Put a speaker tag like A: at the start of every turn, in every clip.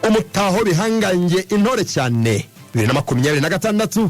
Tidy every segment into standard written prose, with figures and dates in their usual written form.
A: umutaho bihanganye intore cyane 2026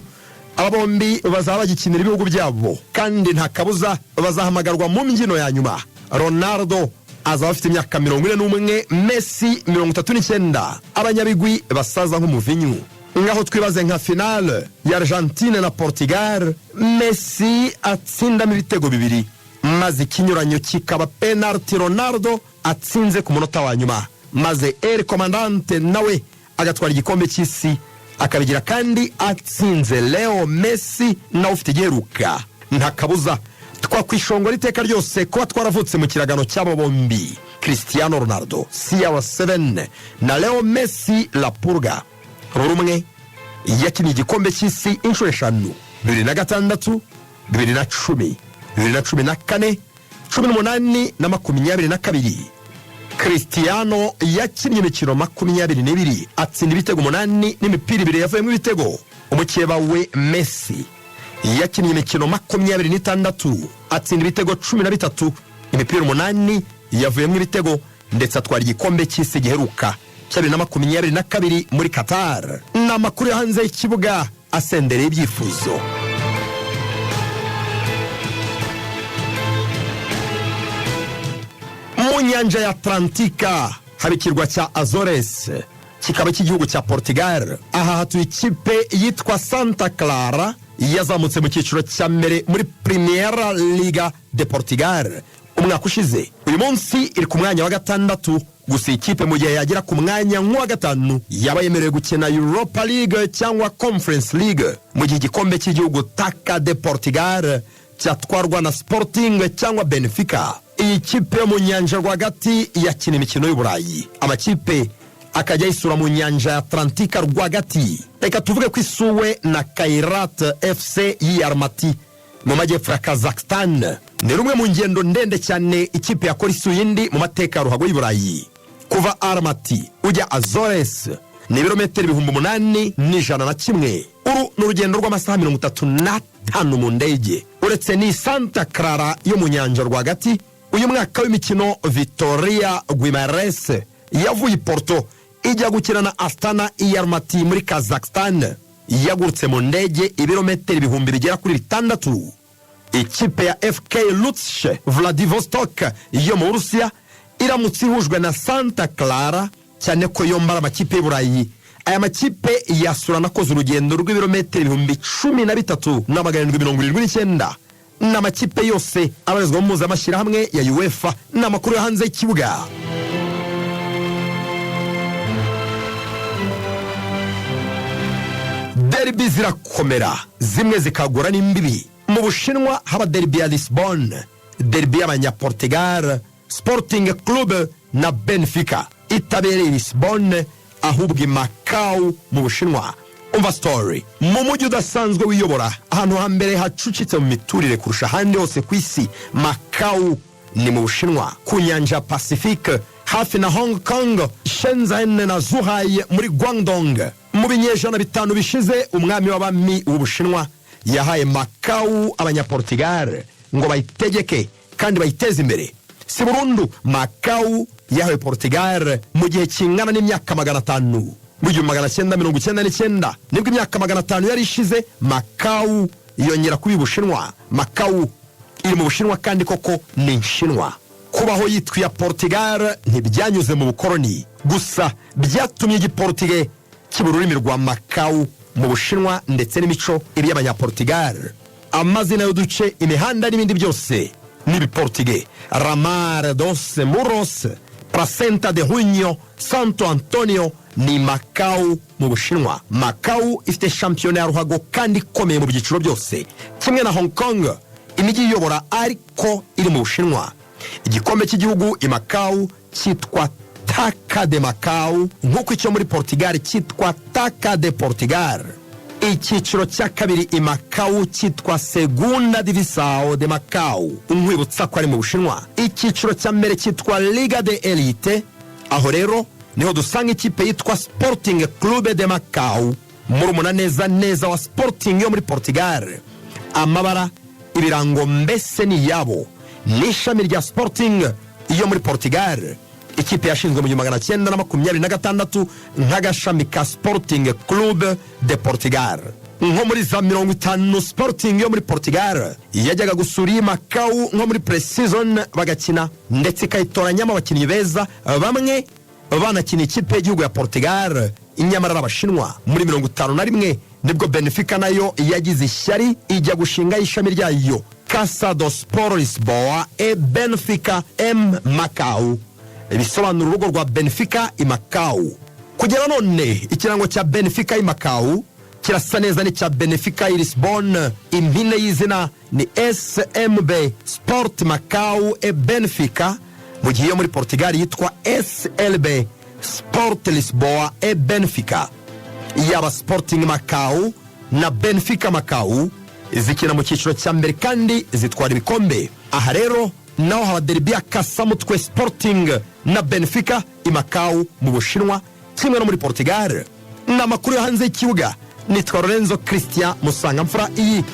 A: aba bombi bazaba bagikinira ibihugu byabo kandi nta kabuza bazahamagarwa mu mbyino ya nyuma. Ronaldo azaba afite imyaka 41, Messi 39, abanyabigwi basaza nk'umuvinyu. Ngaho twibaze nka finale ya Argentina na Portugal, Messi atsinda mu bitego bibiri maze ikinyuranyo kikaba penalty, Ronaldo atsinze ku munota wa nyuma maze el comandante nawe agatwara igikombe cy'Isi akabigira kandi atsinze Leo Messi na ufite igiheruka. Nta kabuza twakwishongora iteka ryose kuba twaravutse mu kiragano cy'abo bombi, Cristiano Ronaldo CR7 na Leo Messi la Purga. Rumwe yakiniye igikombe cy'Isi inshuro 5, 2006, 2010, 2014, 18 na 22. Cristiano yakinnye imikino 22 atsinda ibitego 8 n'imipira 2 yavuyemo ibitego. Umukeba we Messi yakinnye imikino 26 atsinda ibitego 13, imipira 8 yavuyemo ibitego ndetse atwara igikombe cy'Isi giheruka cya 2022 muri Qatar. Amakuru hanze y'ikibuga asendereye ibyifuzo. Mu nyanja ya Atlantika hari ikirwa cya Azores kikaba cy'igihugu cya Portugal. Aha hatuye ikipe yitwa Santa Clara yazamutse mu cyiciro cya mbere muri Primeira Liga de Portugal umwaka ushize. Uyu munsi iri ku mwanya wa 6, gusa ikipe mu gihe yagira ku mwanya wa 5 yaba yemerewe gukina Europa League cyangwa Conference League, mu gihe igikombe cy'igihugu Taça de Portugal cyatwarwa na Sporting cyangwa Benfica. Iyi kipe yo mu nyanja rwagati yakina imikino y'Uburayi, amakipe akajya yisura mu nyanja ya Atlantika rwagati. Reka tuvuge ko isuwe na Kairat FC y'Armati mu majyepfo ya Kazakhstan. Ni rumwe mu ngendo ndende cyane ikipe yakora isuye indi mu mateka ruhago y'Uburayi. Kuva Armati ujya Azores ni ibirometero 8,101. Uru n'urugendo rw'amasaha 35 mu ndege. Uretse ni Santa Clara yo mu nyanja rwagati, uyu mwaka w'imikino Vitória Guimarães yavuye Porto ijya gukina na Astana Armati muri Kazakhstan yagurutse mu ndege ibirometero 6,000. Ikipe ya FK Lutsk Vladivostok yo mu Rusiya iramutse ihujwe na Santa Clara cyane ko yombara amakipe y'Uburayi. Aya makipe yasurana koze urugendo rw'ibirometero 13,779 n'amakipe yose abarizwa mu mpuzamashirahamwe ya UEFA. N'amakuru hanze y'ikibuga. Derby zirakomera, zimwe zikagura n'imbibi. Mu Bushinwa haba derby ya Lisbon, derby y'Abanyaportugal, Sporting Club na Benfica itabereye Lisbon ahubwo Macau mu Bushinwa. Umva story. Mu mujyi udasanzwe wiyobora ahantu hambere hacucitse mu miturire kurusha handi hose ku isi, Macau ni mu Bushinwa ku nyanja Pacifique hafi na Hong Kong, Shenzhen na Zhuhai muri Guangdong. Mu binyejana 5 bishize umwami w'abami w'Ubushinwa yahaye Macau Abanyaportugal ngo bayitegeke kandi bayiteze imbere. Si burundu Macau yahawe Portugal mu gihe kingana n'imyaka 500. Mu 1999 nibwo imyaka 500 yari ishize Macau yongera kuba Ubushinwa. Macau iri mu Bushinwa kandi koko ni Nshinwa. Kubaho yitwa Portugal ntibyanyuze mu bukoroni gusa, byatumye igiportuge kibururimi rwa Macau mu Bushinwa ndetse n'imico iri y'Abanyaportugal. Amazina y'uduce, imihanda n'ibindi byose n'ibiportuge: Ramar dos Muros, Placenta de Junio, Santo Antonio ni Macau mu Bushinwa. Macau ifite shampiyona ya ruhago kandi ikomeye mu byiciro byose, kimwe na Hong Kong imijyi iyobora ariko iri mu Bushinwa. Igikombe cy'igihugu i Macau cyitwa Taça de Macau, nk'uko icyo muri Portugal cyitwa Taça de Portugal. Icyiciro cya kabiri i Macau cyitwa Segunda Divisão de Macau, nkwibutsa ko ari mu Bushinwa. Icyiciro cya mbere cyitwa Liga de Elite, aho rero niho dusanga ikipe yitwa Sporting Club de Macau, murumuna neza wa Sporting yo muri Portugal. Amabara ibirango mbese ni yabo, n'ishami rya Sporting yo muri Portugal. ikipe yashinzwe mu 1926 nk'agashami ka Sporting Club de Portugal. Nko muri za 50 Sporting yo muri Portugal yajyaga gusura iyi Macau nko muri pre-season bagakina, ndetse ikayitoranyamo abakinnyi beza bamwe banakina ikipe y'igihugu ya Portugal. Inyamara abashinwa muri 51 nibwo Benfica nayo yagize ishyari ijya gushinga ishami ryayo Casa do Sport Lisboa e Benfica M Macau, bisobanura urugo rwa Benfica i Macau. Kugera none ikirango cya Benfica i Macau kirasa neza n'icya Benfica i Lisbon. Impine y'izina ni SMB Sport Macau e Benfica, mu gihe yo muri Portugal yitwa SLB Sport Lisboa e Benfica. Yaba Sporting Macau na Benfica Macau zikina mu cyiciro cya mbere kandi zitwara ibikombe. Aha rero naho haba derby ya kasamutwe Sporting na Benfica i Macau mu Bushinwa, kimwe no muri Portugal. N'amakuru yo hanze y'ikibuga, nitwa Rolenzo Cristiano Musangamfura. Iyi